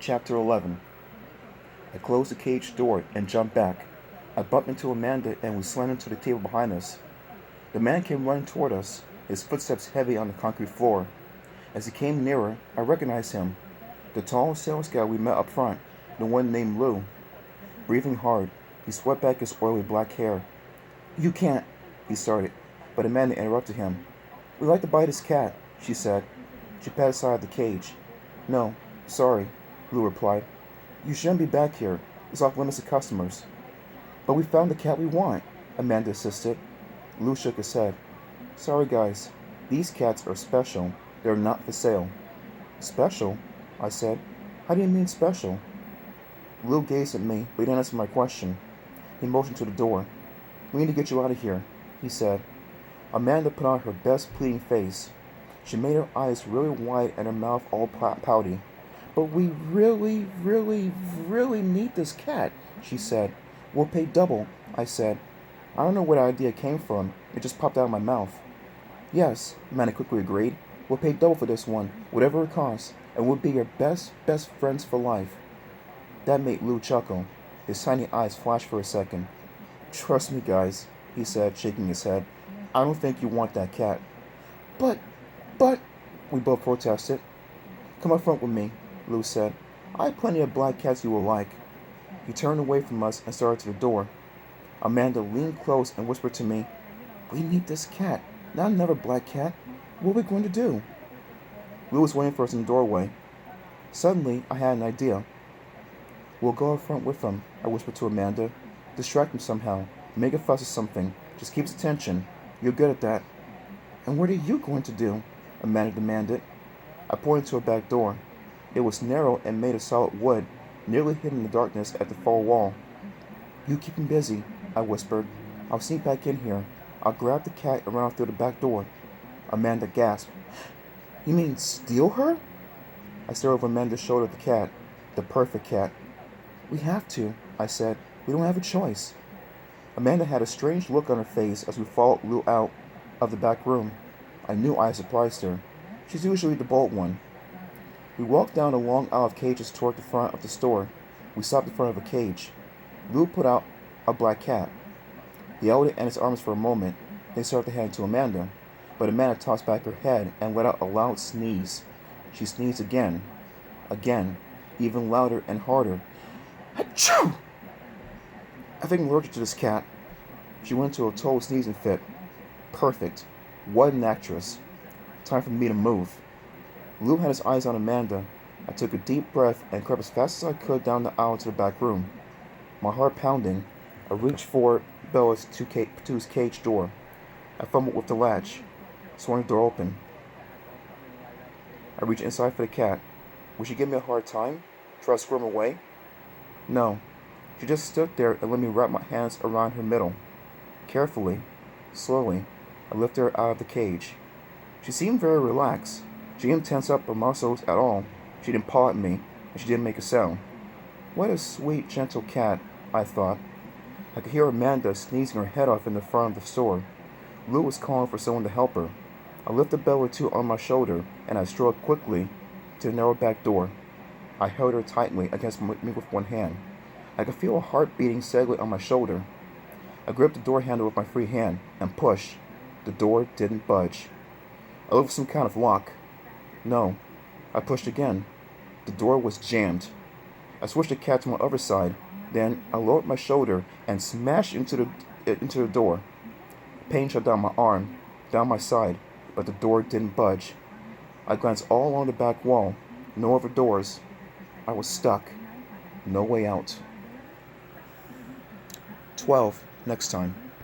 Chapter 11. I closed the cage door and jumped back. I bumped into Amanda and we slammed into the table behind us. The man came running toward us, his footsteps heavy on the concrete floor. As he came nearer, I recognized him. The tall sales guy we met up front, the one named Lou. Breathing hard, he swept back his oily black hair. "You can't," he started, but Amanda interrupted him. "We'd like to buy this cat," she said. She patted aside the cage. "No, sorry," Lou replied. "You shouldn't be back here. It's off limits to customers." "But we found the cat we want," Amanda insisted. Lou shook his head. "Sorry, guys. These cats are special. They're not for sale." "Special?" I said. "How do you mean special?" Lou gazed at me, but he didn't answer my question. He motioned to the door. "We need to get you out of here," he said. Amanda put on her best pleading face. She made her eyes really wide and her mouth all pouty. "But we really, really, really need this cat," she said. "We'll pay double," I said. I don't know where the idea came from. It just popped out of my mouth. "Yes," Amanda quickly agreed. "We'll pay double for this one, whatever it costs, and we'll be your best friends for life." That made Lou chuckle. His tiny eyes flashed for a second. "Trust me, guys," he said, shaking his head. "I don't think you want that cat." But, we both protested. "Come up front with me," Lou said. "I have plenty of black cats you will like." He turned away from us and started to the door. Amanda leaned close and whispered to me, "We need this cat, not another black cat. What are we going to do?" Lou was waiting for us in the doorway. Suddenly, I had an idea. "We'll go up front with him," I whispered to Amanda. "Distract him somehow. Make a fuss or something. Just keep his attention. You're good at that." "And what are you going to do?" Amanda demanded. I pointed to a back door. It was narrow and made of solid wood, nearly hidden in the darkness at the far wall. "You keep him busy," I whispered. "I'll sneak back in here. I'll grab the cat and run out through the back door." Amanda gasped. "You mean steal her?" I stared over Amanda's shoulder at the cat. The perfect cat. "We have to," I said. "We don't have a choice." Amanda had a strange look on her face as we followed Lou out of the back room. I knew I had surprised her. She's usually the bold one. We walked down a long aisle of cages toward the front of the store. We stopped in front of a cage. Lou put out a black cat. He held it in his arms for a moment, then started to hand it to Amanda. But Amanda tossed back her head and let out a loud sneeze. She sneezed again, even louder and harder. Achoo! "I think I'm allergic to this cat." She went into a total sneezing fit. Perfect. What an actress. Time for me to move. Lou had his eyes on Amanda. I took a deep breath and crept as fast as I could down the aisle to the back room. My heart pounding, I reached for Bella's to his cage door. I fumbled with the latch, swung the door open. I reached inside for the cat. Would she give me a hard time? Try to squirm away? No. She just stood there and let me wrap my hands around her middle. Carefully, slowly, I lifted her out of the cage. She seemed very relaxed. She didn't tense up her muscles at all. She didn't paw at me, and she didn't make a sound. What a sweet, gentle cat, I thought. I could hear Amanda sneezing her head off in the front of the store. Lou was calling for someone to help her. I lifted Bella too on my shoulder, and I strode quickly to the narrow back door. I held her tightly against me with one hand. I could feel her heart beating steadily on my shoulder. I gripped the door handle with my free hand and pushed. The door didn't budge. I looked for some kind of lock. No. I pushed again. The door was jammed. I switched the cat to my other side. Then I lowered my shoulder and smashed into the door. Pain shot down my arm, down my side, but the door didn't budge. I glanced all along the back wall. No other doors. I was stuck. No way out. 12. Next time.